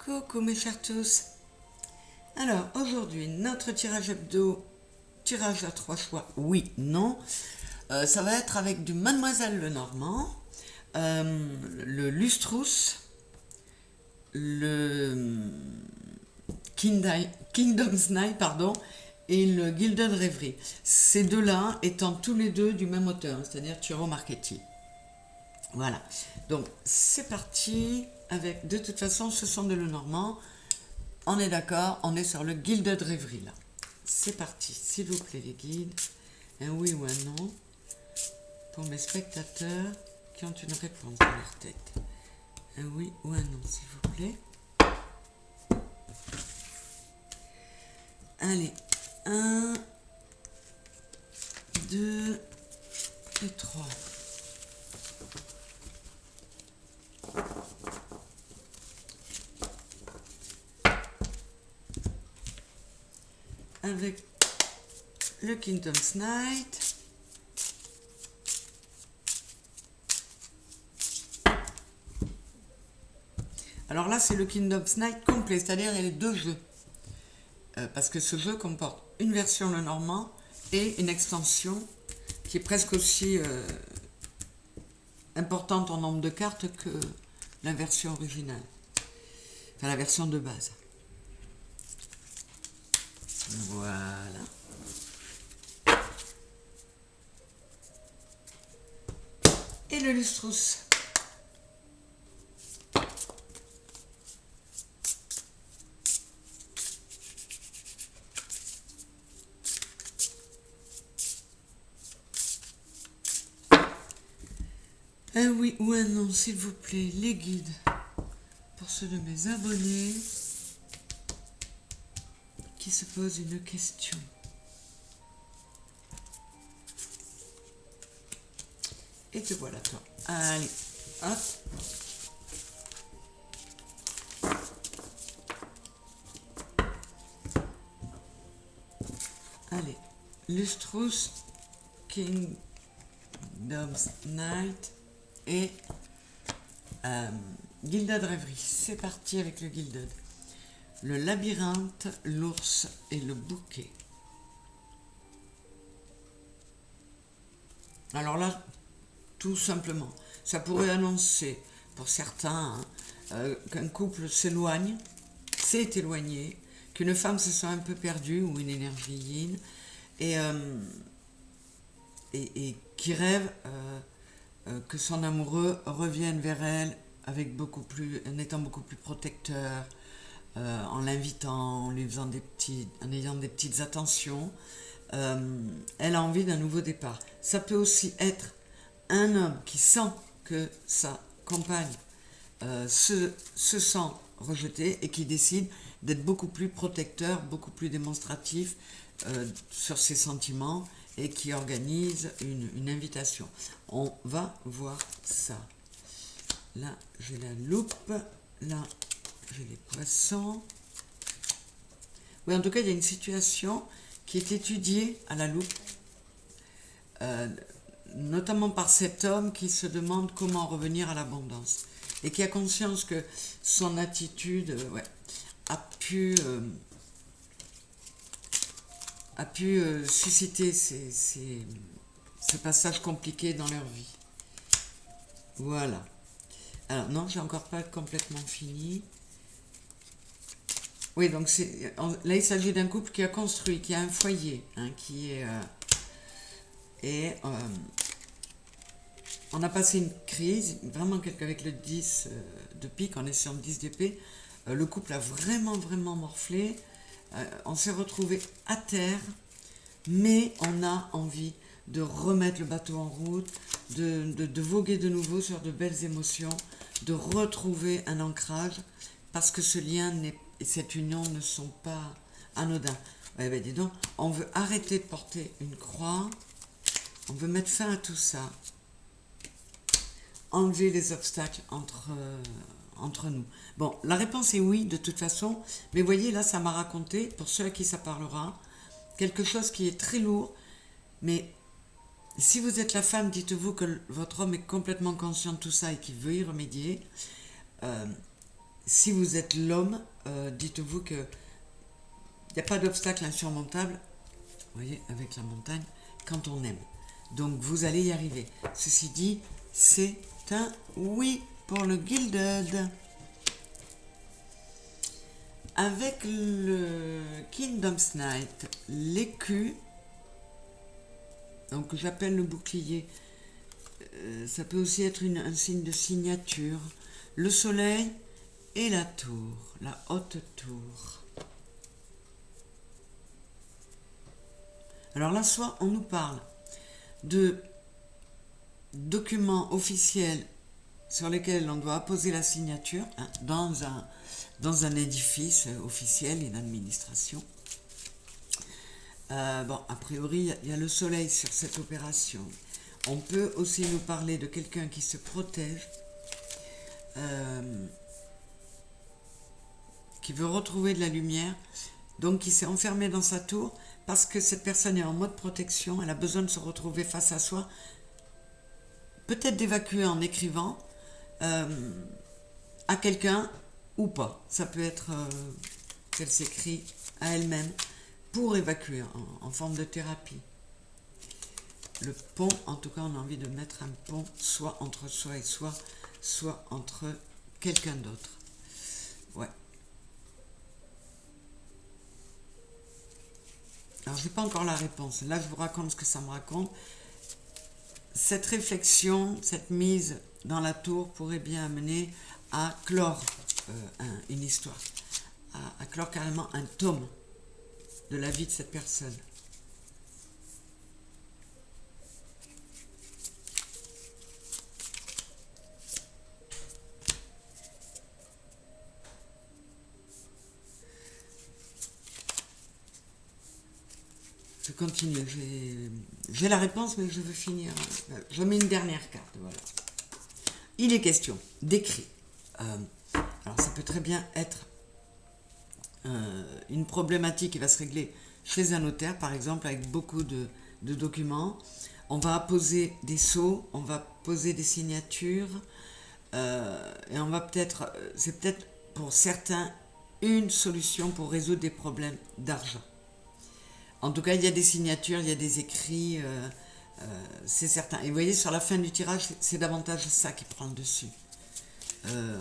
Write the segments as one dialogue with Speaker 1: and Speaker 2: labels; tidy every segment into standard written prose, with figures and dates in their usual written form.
Speaker 1: Coucou mes chers tous. Alors aujourd'hui notre tirage hebdo, tirage à 3 choix, oui, non. Ça va être avec du Mademoiselle Lenormand, le Lustrous, le Kingdom's Night, pardon, et le Gilded Reverie. Ces deux-là étant tous les deux du même auteur, c'est-à-dire Turo Marchetti. Voilà, donc c'est parti avec, de toute façon ce sont de Lenormand. On est d'accord, on est sur le Gilded Reverie là. C'est parti, s'il vous plaît les guides. Un oui ou un non pour mes spectateurs qui ont une réponse dans leur tête. Un oui ou un non, s'il vous plaît. Allez, 1, 2 et 3. Avec le Kingdom's Night. Alors là, c'est le Kingdom's Night complet, c'est-à-dire il y a les deux jeux. Parce que ce jeu comporte une version Lenormand et une extension qui est presque aussi importante en nombre de cartes que la version originale. Enfin, la version de base. Voilà. Et le Lustrous. Un oui ou un non, s'il vous plaît, les guides. Pour ceux de mes abonnés qui se posent une question. Et te voilà toi. Allez, hop. Allez, Lustrous, Kingdom's Night et Gilded Reverie. C'est parti avec le Gilded. Le labyrinthe, l'ours et le bouquet. Alors là, tout simplement, ça pourrait annoncer pour certains qu'un couple s'éloigne, s'est éloigné, qu'une femme se soit un peu perdue ou une énergie yin et qui rêve que son amoureux revienne vers elle avec en étant beaucoup plus protecteur, en l'invitant, en ayant des petites attentions. Elle a envie d'un nouveau départ. Ça peut aussi être un homme qui sent que sa compagne se sent rejetée et qui décide d'être beaucoup plus protecteur, beaucoup plus démonstratif sur ses sentiments et qui organise une invitation. On va voir ça. Là, j'ai la loupe. Là, j'ai les poissons. Oui, en tout cas, il y a une situation qui est étudiée à la loupe, notamment par cet homme qui se demande comment revenir à l'abondance et qui a conscience que son attitude a pu susciter ces passages compliqués dans leur vie. Voilà. Alors non, j'ai encore pas complètement fini. Oui, donc là il s'agit d'un couple qui a construit, qui a un foyer, hein, on a passé une crise, vraiment avec le 10 de pique, on est sur le 10 d'épée, le couple a vraiment morflé, on s'est retrouvé à terre, mais on a envie de remettre le bateau en route, de voguer de nouveau sur de belles émotions, de retrouver un ancrage, parce que ce lien et cette union ne sont pas anodins. Ouais, ben dis donc, on veut arrêter de porter une croix, on veut mettre fin à tout ça, enlever les obstacles entre nous. Bon, la réponse est oui, de toute façon, mais voyez, là, ça m'a raconté, pour ceux à qui ça parlera, quelque chose qui est très lourd, mais si vous êtes la femme, dites-vous que votre homme est complètement conscient de tout ça et qu'il veut y remédier. si vous êtes l'homme, dites-vous que il n'y a pas d'obstacle insurmontable, vous voyez, avec la montagne, quand on aime. Donc vous allez y arriver. Ceci dit, c'est un oui pour le Gilded. Avec le Kingdom's Night, l'écu, donc j'appelle le bouclier, ça peut aussi être un signe de signature, le soleil et la tour, la haute tour. Alors là, soit on nous parle de documents officiels sur lesquels on doit apposer la signature, hein, dans un édifice officiel, une administration. Bon, a priori, il y a le soleil sur cette opération. On peut aussi nous parler de quelqu'un qui se protège, qui veut retrouver de la lumière, donc qui s'est enfermé dans sa tour, parce que cette personne est en mode protection, elle a besoin de se retrouver face à soi, peut-être d'évacuer en écrivant à quelqu'un ou pas. Ça peut être qu'elle s'écrit à elle-même pour évacuer en forme de thérapie. Le pont, en tout cas, on a envie de mettre un pont soit entre soi et soi, soit entre quelqu'un d'autre. Ouais. Alors, je n'ai pas encore la réponse. Là, je vous raconte ce que ça me raconte. Cette réflexion, cette mise dans la tour pourrait bien amener à clore une histoire, à clore carrément un tome de la vie de cette personne. Je continue, j'ai la réponse, mais je veux finir. Je mets une dernière carte, voilà. Il est question d'écrit. Alors ça peut très bien être une problématique qui va se régler chez un notaire, par exemple, avec beaucoup de documents. On va poser des sceaux, on va poser des signatures, et on va peut-être, c'est peut-être pour certains une solution pour résoudre des problèmes d'argent. En tout cas, il y a des signatures, il y a des écrits, c'est certain. Et vous voyez, sur la fin du tirage, c'est davantage ça qui prend le dessus.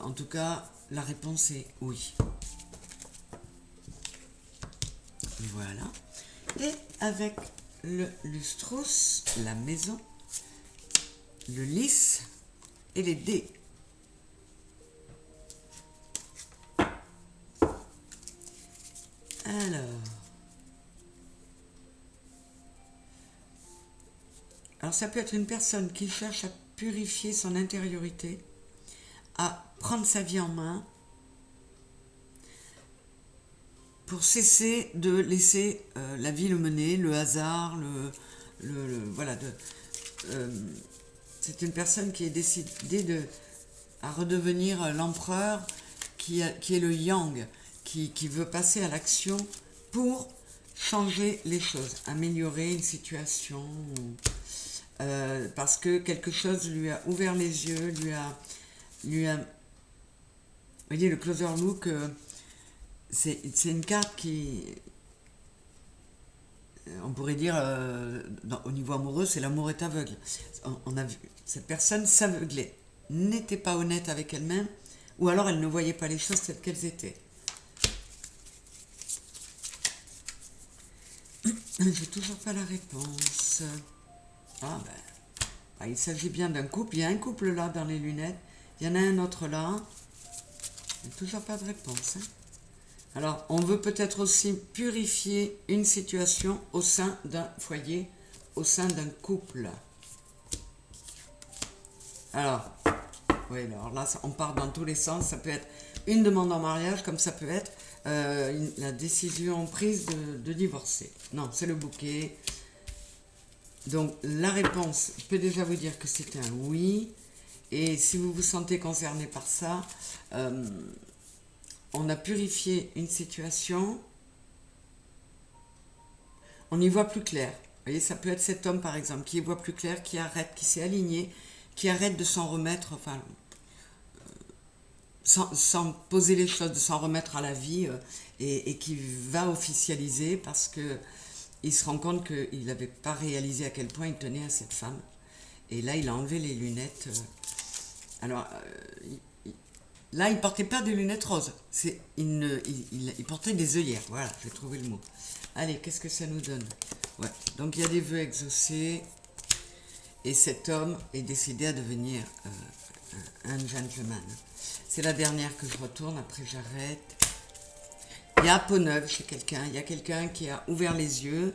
Speaker 1: En tout cas, la réponse est oui. Voilà. Et avec le lustrous, la maison, le lys et les dés. Alors ça peut être une personne qui cherche à purifier son intériorité, à prendre sa vie en main, pour cesser de laisser la vie le mener, le hasard, voilà. C'est une personne qui est décidée à redevenir l'empereur, qui est le yang, qui veut passer à l'action pour changer les choses, améliorer une situation, parce que quelque chose lui a ouvert les yeux, lui a vous voyez, le closer look, c'est une carte qui, on pourrait dire, au niveau amoureux, c'est l'amour est aveugle. On a vu, cette personne s'aveuglait, n'était pas honnête avec elle-même, ou alors elle ne voyait pas les choses telles qu'elles étaient. J'ai toujours pas la réponse. Ah ben, il s'agit bien d'un couple. Il y a un couple là dans les lunettes. Il y en a un autre là. Il n'y a toujours pas de réponse. Alors, on veut peut-être aussi purifier une situation au sein d'un foyer, au sein d'un couple. Alors, oui, alors là, on part dans tous les sens. Ça peut être une demande en mariage, comme ça peut être la décision prise de divorcer. Non, c'est le bouquet. Donc, la réponse peut déjà vous dire que c'est un oui. Et si vous vous sentez concerné par ça, on a purifié une situation, on y voit plus clair. Vous voyez, ça peut être cet homme, par exemple, qui y voit plus clair, qui arrête, qui s'est aligné, qui arrête de s'en remettre, enfin, sans poser les choses, de s'en remettre à la vie et qui va officialiser parce que il se rend compte qu'il n'avait pas réalisé à quel point il tenait à cette femme. Et là, il a enlevé les lunettes. Alors, là, il portait pas de lunettes roses. Il portait des œillères. Voilà, j'ai trouvé le mot. Allez, qu'est-ce que ça nous donne? Ouais. Donc, il y a des vœux exaucés. Et cet homme est décidé à devenir un gentleman. C'est la dernière que je retourne, après j'arrête. Il y a peau neuve chez quelqu'un, il y a quelqu'un qui a ouvert les yeux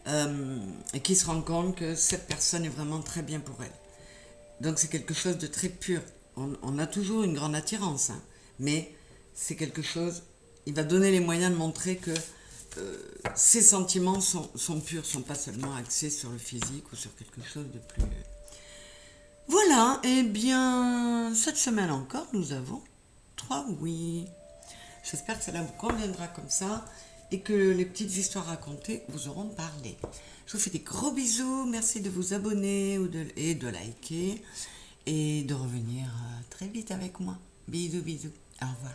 Speaker 1: et qui se rend compte que cette personne est vraiment très bien pour elle. Donc c'est quelque chose de très pur. On a toujours une grande attirance, hein, mais c'est quelque chose, il va donner les moyens de montrer que ses sentiments sont purs, sont pas seulement axés sur le physique ou sur quelque chose de plus... Voilà, et bien, cette semaine encore, nous avons 3 oui. J'espère que cela vous conviendra comme ça et que les petites histoires racontées vous auront parlé. Je vous fais des gros bisous, merci de vous abonner et de liker et de revenir très vite avec moi. Bisous, bisous, au revoir.